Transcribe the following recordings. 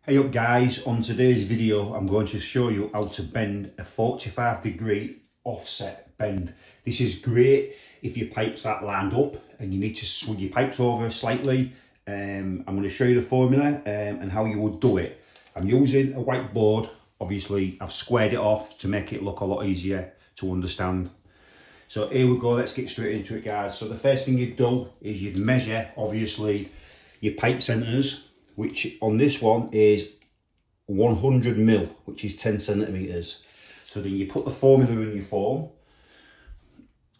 Hey up guys, on today's video I'm going to show you how to bend a 45-degree offset bend. This is great if your pipes are lined up and you need to swing your pipes over slightly. I'm going to show you the formula and how you would do it. I'm using a whiteboard. Obviously I've squared it off to make it look a lot easier to understand. So here we go, let's get straight into it guys. So the first thing you'd do is you'd measure obviously your pipe centres, which on this one is 100 mil, which is 10 centimeters. So then you put the formula in your form.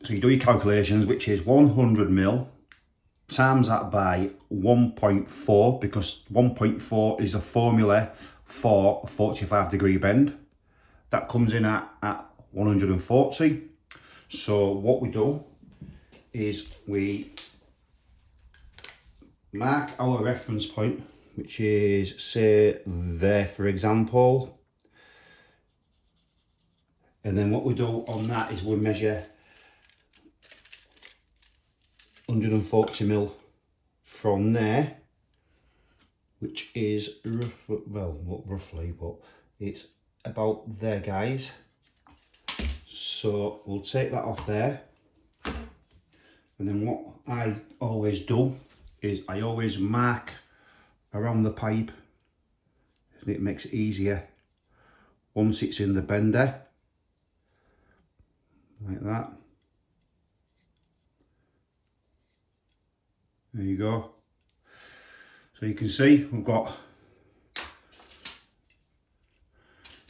So you do your calculations, which is 100 mil times that by 1.4, because 1.4 is a formula for a 45-degree bend. That comes in at 140. So what we do is we mark our reference point, which is say there for example, and then what we do on that is we measure 140 mil from there, which is roughly, but it's about there guys. So we'll take that off there, and then what I always do is I always mark around the pipe, and it makes it easier once it's in the bender, like that. There you go. So you can see we've got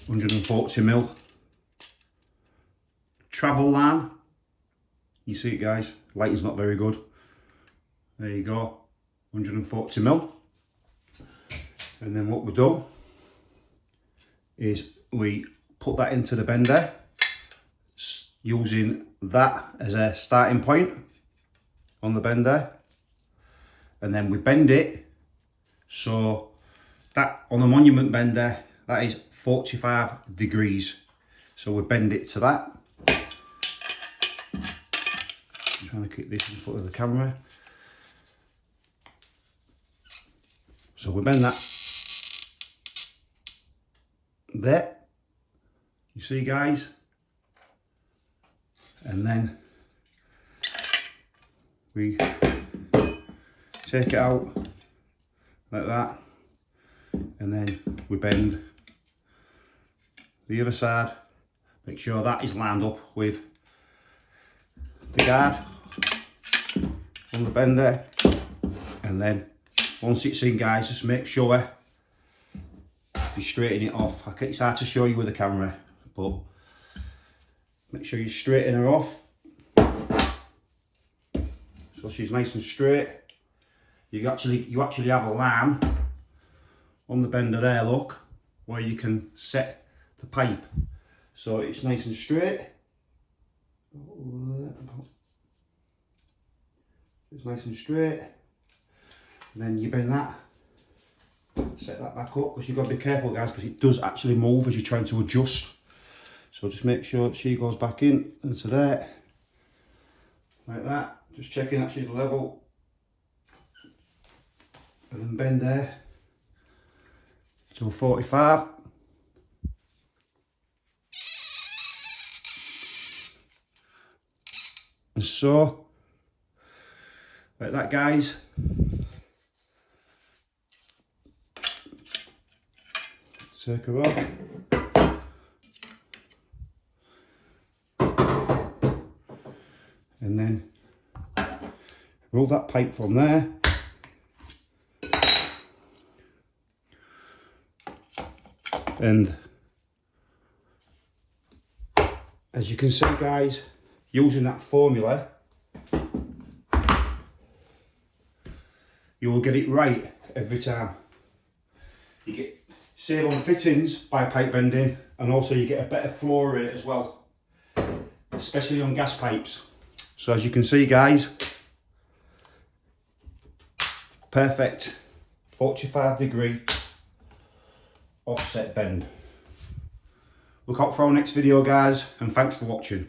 140 mil travel line. You see it guys, lighting's not very good. There you go, 140 mil. And then what we do is we put that into the bender using that as a starting point on the bender, and then we bend it so that on the monument bender that is 45 degrees. So we bend it to that. I'm trying to keep this in front of the camera. So we bend that there, you see guys, and then we take it out like that, and then we bend the other side, make sure that is lined up with the guard on the bender, and then once it's in guys, just make sure you straighten it off. It's hard to show you with the camera, but make sure you straighten her off so she's nice and straight. You actually have a line on the bender there, look, where you can set the pipe so it's nice and straight. It's nice and straight, and then you bend that, set that back up, because you've got to be careful guys, because it does actually move as you're trying to adjust. So just make sure she goes back in into there like that, just checking that she's level, and then bend there to 45. And so like that guys. Take her off. And then roll that pipe from there. And as you can see guys, using that formula, you will get it right every time. You get save on fittings by pipe bending, and also you get a better flow rate as well, especially on gas pipes. So as you can see guys, perfect 45-degree offset bend. Look out for our next video guys, and thanks for watching.